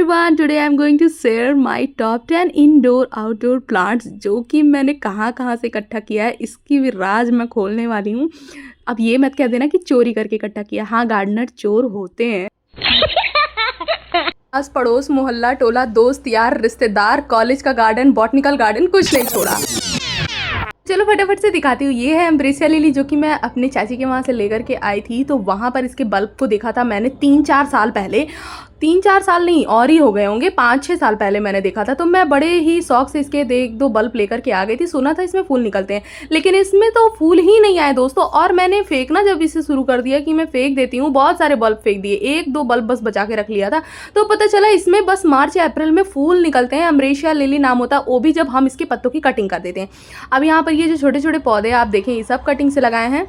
Everyone, today I am going to share my top 10 indoor outdoor plants जो कि मैंने कहाँ से इकट्ठा किया है। इसकी भी राज मैं खोलने वाली हूँ। अब ये मत कह देना कि चोरी करके इकट्ठा किया। हाँ, गार्डनर चोर होते हैं। आस पड़ोस, मोहल्ला, टोला, दोस्त यार, रिश्तेदार, कॉलेज का गार्डन, बॉटनिकल गार्डन, कुछ नहीं छोड़ा। चलो फटाफट से दिखाती हूँ। ये है एम्ब्रेसिया लिली जो कि मैं अपने चाची के वहाँ से लेकर के आई थी। तो वहाँ पर इसके बल्ब को देखा था मैंने 3-4 साल पहले। 3-4 साल नहीं, और ही हो गए होंगे, 5-6 साल पहले मैंने देखा था। तो मैं बड़े ही शौक से इसके 1-2 बल्ब लेकर के आ गई थी। सुना था इसमें फूल निकलते हैं, लेकिन इसमें तो फूल ही नहीं आए दोस्तों। और मैंने फेंकना जब इसे शुरू कर दिया कि मैं फेंक देती हूँ, बहुत सारे बल्ब फेंक दिए, 1-2 बल्ब बस बचा के रख लिया था। तो पता चला इसमें बस मार्च या अप्रैल में फूल निकलते हैं। एम्ब्रेसिया लिली नाम होता है, वो भी जब हम इसके पत्तों की कटिंग कर देते हैं। अब यहाँ पर ये जो छोटे छोटे पौधे आप देखें, ये सब कटिंग से लगाए हैं।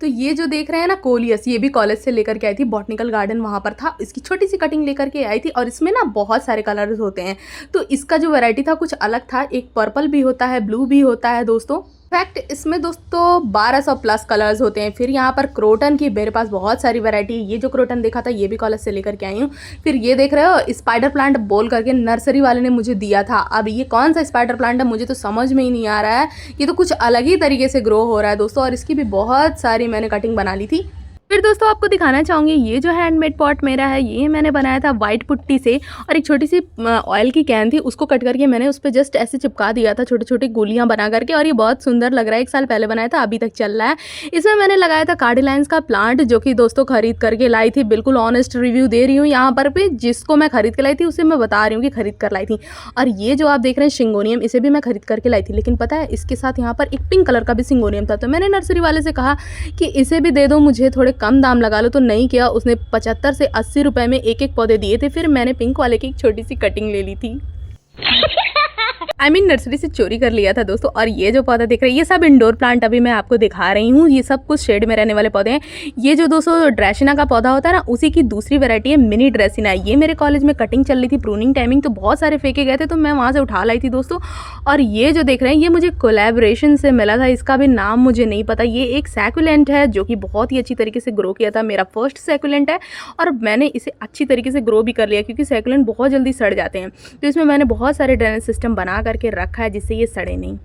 तो ये जो देख रहे हैं ना कोलियस, ये भी कॉलेज से लेकर के आई थी। बॉटनिकल गार्डन वहाँ पर था, इसकी छोटी सी कटिंग लेकर के आई थी। और इसमें ना बहुत सारे कलर्स होते हैं। तो इसका जो वैरायटी था कुछ अलग था। एक पर्पल भी होता है, ब्लू भी होता है दोस्तों। फैक्ट इसमें दोस्तों 1200 प्लस कलर्स होते हैं। फिर यहाँ पर क्रोटन की मेरे पास बहुत सारी वैरायटी। ये जो क्रोटन देखा था ये भी कॉलेज से लेकर के आई हूँ। फिर ये देख रहे हो स्पाइडर प्लांट बोल करके नर्सरी वाले ने मुझे दिया था। अब ये कौन सा स्पाइडर प्लांट है मुझे तो समझ में ही नहीं आ रहा है। ये तो कुछ अलग ही तरीके से ग्रो हो रहा है दोस्तों। और इसकी भी बहुत सारी मैंने कटिंग बना ली थी। फिर दोस्तों आपको दिखाना चाहूँगी, ये जो हैंडमेड पॉट मेरा है, ये मैंने बनाया था वाइट पुट्टी से। और एक छोटी सी ऑयल की कैन थी, उसको कट करके मैंने उस पर जस्ट ऐसे चिपका दिया था, छोटे छोटे गोलियां बना करके। और ये बहुत सुंदर लग रहा है। 1 साल पहले बनाया था, अभी तक चल रहा है। इसमें मैंने लगाया था कार्डिलाइंस का प्लांट, जो कि दोस्तों खरीद करके लाई थी। बिल्कुल ऑनेस्ट रिव्यू दे रही हूँ यहाँ पर भी। जिसको मैं खरीद के लाई थी उसे मैं बता रही हूँ कि खरीद कर लाई थी। और ये जो आप देख रहे हैं सिंगोनियम, इसे भी मैं खरीद करके लाई थी। लेकिन पता है इसके साथ यहाँ पर एक पिंक कलर का भी सिंगोनियम था। तो मैंने नर्सरी वाले से कहा कि इसे भी दे दो, मुझे थोड़े कम दाम लगा लो। तो नहीं किया उसने, 75 से 80 रुपए में एक पौधे दिए थे। फिर मैंने पिंक वाले की एक छोटी सी कटिंग ले ली थी। नर्सरी से चोरी कर लिया था दोस्तों। और ये जो पौधा दिख रहा है ये सब इंडोर प्लांट अभी मैं आपको दिखा रही हूँ। ये सब कुछ शेड में रहने वाले पौधे हैं। ये जो दोस्तों ड्रेसिना का पौधा होता है ना, उसी की दूसरी वैरायटी है मिनी ड्रेसिना। ये मेरे कॉलेज में कटिंग चल रही थी, प्रूनिंग टाइमिंग, तो बहुत सारे फेंके गए थे, तो मैं वहाँ से उठा लाई थी दोस्तों। और ये जो देख रहे हैं ये मुझे कोलैबोरेशन से मिला था। इसका भी नाम मुझे नहीं पता। ये एक सैकुलेंट है जो कि बहुत ही अच्छी तरीके से ग्रो किया था। मेरा फर्स्ट सैकुलेंट है और मैंने इसे अच्छी तरीके से ग्रो भी कर लिया, क्योंकि सैकुलेंट बहुत जल्दी सड़ जाते हैं। तो इसमें मैंने बहुत सारे ड्रेनेज सिस्टम बना करके रखा है जिससे ये सड़े नहीं।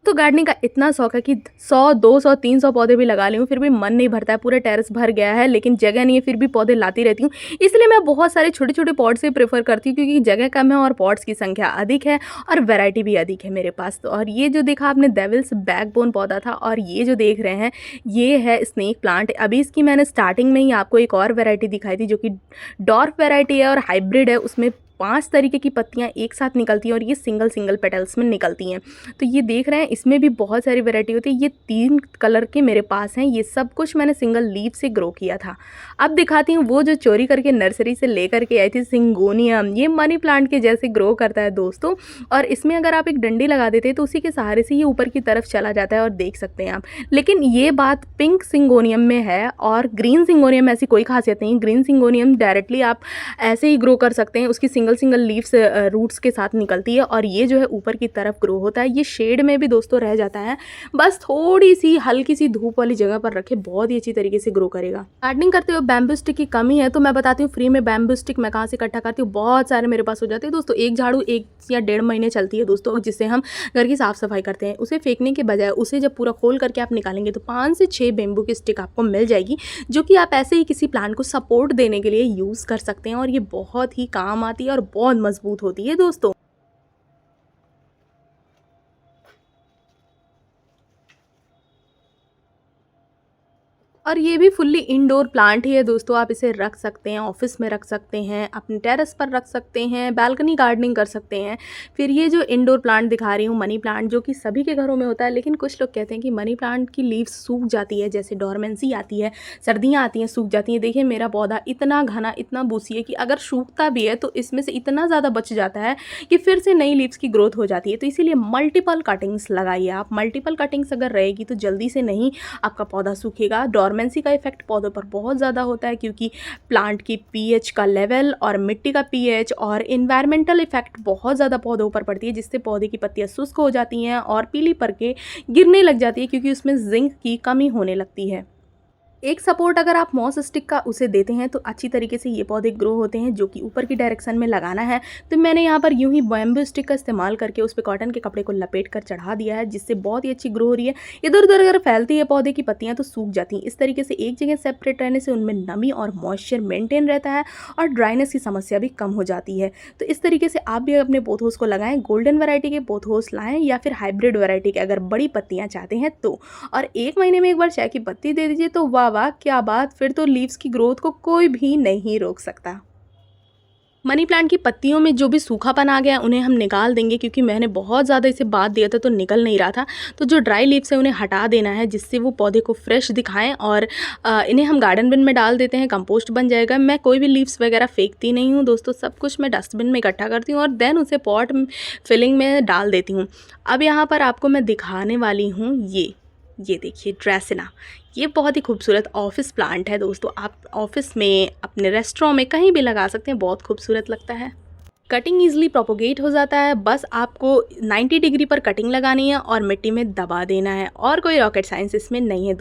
तो गार्डनिंग का इतना शौक है कि 100, 200, 300 पौधे भी लगा ली हूँ, फिर भी मन नहीं भरता है। पूरे टेरेस भर गया है, लेकिन जगह नहीं है, फिर भी पौधे लाती रहती हूँ। इसलिए मैं बहुत सारे छोटे छोटे पॉट से प्रेफर करती हूँ, क्योंकि जगह कम है और पॉट्स की संख्या अधिक है और वैरायटी भी अधिक है मेरे पास। तो और ये जो देखा आपने डेविल्स बैकबोन पौधा था। और ये जो देख रहे हैं ये है स्नेक प्लांट। अभी इसकी मैंने स्टार्टिंग में ही आपको एक और वैरायटी दिखाई थी जो कि डॉर्फ वैरायटी है और हाइब्रिड है। उसमें 5 तरीके की पत्तियां एक साथ निकलती हैं और ये सिंगल सिंगल पेटल्स में निकलती हैं। तो ये देख रहे हैं इसमें भी बहुत सारी वैरायटी होती है। ये 3 कलर के मेरे पास हैं। ये सब कुछ मैंने सिंगल लीफ से ग्रो किया था। अब दिखाती हूँ वो जो चोरी करके नर्सरी से लेकर के आई थी, सिंगोनियम। ये मनी प्लांट के जैसे ग्रो करता है दोस्तों। और इसमें अगर आप एक डंडी लगा देते हैं तो उसी के सहारे से ये ऊपर की तरफ चला जाता है, और देख सकते हैं आप। लेकिन ये बात पिंक सिंगोनियम में है और ग्रीन सिंगोनियम में ऐसी कोई खासियत नहीं। ग्रीन सिंगोनियम डायरेक्टली आप ऐसे ही ग्रो कर सकते हैं, उसकी सिंगल लीव्स रूट्स के साथ निकलती है। और ये जो है ऊपर की तरफ ग्रो होता है। ये शेड में भी दोस्तों रह जाता है, बस थोड़ी सी हल्की सी धूप वाली जगह पर रखे, बहुत ही अच्छी तरीके से ग्रो करेगा। गार्डनिंग करते हुए बैम्बू स्टिक की कमी है, तो मैं बताती हूँ फ्री में बैम्बू स्टिक मैं कहाँ से इकट्ठा करती हूँ। बहुत सारे मेरे पास हो जाते हैं दोस्तों। एक झाड़ू 1 या 1.5 महीने चलती है दोस्तों, जिससे हम घर की साफ सफाई करते हैं। उसे फेंकने के बजाय उसे जब पूरा खोल करके आप निकालेंगे तो 5 से 6 बैम्बू की स्टिक आपको मिल जाएगी, जो कि आप ऐसे ही किसी प्लांट को सपोर्ट देने के लिए यूज़ कर सकते हैं। और ये बहुत ही काम आती है और बहुत मजबूत होती है दोस्तों। और ये भी फुल्ली इंडोर प्लांट ही है दोस्तों। आप इसे रख सकते हैं, ऑफिस में रख सकते हैं, अपने टेरेस पर रख सकते हैं, बालकनी गार्डनिंग कर सकते हैं। फिर ये जो इंडोर प्लांट दिखा रही हूँ, मनी प्लांट, जो कि सभी के घरों में होता है। लेकिन कुछ लोग कहते हैं कि मनी प्लांट की लीव्स सूख जाती है, जैसे डोरमेंसी आती है, सर्दियाँ आती हैं, सूख जाती हैं। देखिए मेरा पौधा इतना घना, इतना बूसी है कि अगर सूखता भी है तो इसमें से इतना ज़्यादा बच जाता है कि फिर से नई लीव्स की ग्रोथ हो जाती है। तो इसीलिए मल्टीपल कटिंग्स लगाइए आप। मल्टीपल कटिंग्स अगर रहेगी तो जल्दी से नहीं आपका पौधा सूखेगा। डोरमेंसी का इफेक्ट पौधों पर बहुत ज़्यादा होता है, क्योंकि प्लांट की पीएच का लेवल और मिट्टी का पीएच और इन्वायरमेंटल इफेक्ट बहुत ज़्यादा पौधों पर पड़ती है, जिससे पौधे की पत्तियां शुष्क हो जाती हैं और पीली पड़ के गिरने लग जाती है, क्योंकि उसमें जिंक की कमी होने लगती है। एक सपोर्ट अगर आप मॉस स्टिक का उसे देते हैं तो अच्छी तरीके से ये पौधे ग्रो होते हैं, जो कि ऊपर की डायरेक्शन में लगाना है। तो मैंने यहाँ पर यूं ही बैम्बू स्टिक का इस्तेमाल करके उस पर कॉटन के कपड़े को लपेट कर चढ़ा दिया है, जिससे बहुत ही अच्छी ग्रो हो रही है। इधर उधर अगर फैलती है पौधे की पत्तियाँ तो सूख जाती हैं। इस तरीके से एक जगह सेपरेट रहने से उनमें नमी और मॉइस्चर मेंटेन रहता है और ड्राइनेस की समस्या भी कम हो जाती है। तो इस तरीके से आप भी अपने पोथोस को लगाएं। गोल्डन वैरायटी के पोथोस लाएं या फिर हाइब्रिड वैरायटी के अगर बड़ी पत्तियाँ चाहते हैं तो। और 1 महीने में एक बार चाय की पत्ती दे दीजिए तो वाह वाह क्या बात, फिर तो लीव्स की ग्रोथ को कोई भी नहीं रोक सकता। मनी प्लांट की पत्तियों में जो भी सूखापन आ गया उन्हें हम निकाल देंगे, क्योंकि मैंने बहुत ज़्यादा इसे बात दिया था तो निकल नहीं रहा था। तो जो ड्राई लीव्स है उन्हें हटा देना है, जिससे वो पौधे को फ्रेश दिखाएं। और इन्हें हम गार्डन बिन में डाल देते हैं, कंपोस्ट बन जाएगा। मैं कोई भी लीव्स वगैरह फेंकती नहीं हूँ दोस्तों, सब कुछ मैं डस्टबिन में इकट्ठा करती हूँ और देन उसे पॉट फिलिंग में डाल देती हूँ। अब यहाँ पर आपको मैं दिखाने वाली हूँ ये देखिए ड्रेसिना। ये बहुत ही खूबसूरत ऑफिस प्लांट है दोस्तों। आप ऑफिस में, अपने रेस्टोरेंट में, कहीं भी लगा सकते हैं, बहुत खूबसूरत लगता है। कटिंग ईजिली प्रोपोगेट हो जाता है। बस आपको 90 डिग्री पर कटिंग लगानी है और मिट्टी में दबा देना है, और कोई रॉकेट साइंस इसमें नहीं है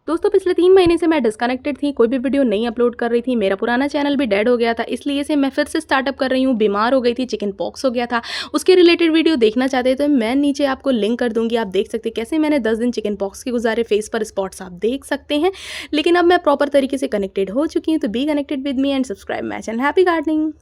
दोस्तों पिछले 3 महीने से मैं डिस्कनेक्टेड थी, कोई भी वीडियो नहीं अपलोड कर रही थी। मेरा पुराना चैनल भी डेड हो गया था, इसलिए से मैं फिर से स्टार्टअप कर रही हूँ। बीमार हो गई थी, चिकन पॉक्स हो गया था, उसके रिलेटेड वीडियो देखना चाहते हैं तो मैं नीचे आपको लिंक कर दूंगी। आप देख सकते हैं कैसे मैंने 10 दिन चिकन पॉक्स के गुजारे, फेस पर स्पॉट्स आप देख सकते हैं। लेकिन अब मैं प्रॉपर तरीके से कनेक्टेड हो चुकी हूँ। तो be connected with me and subscribe my channel. Happy gardening.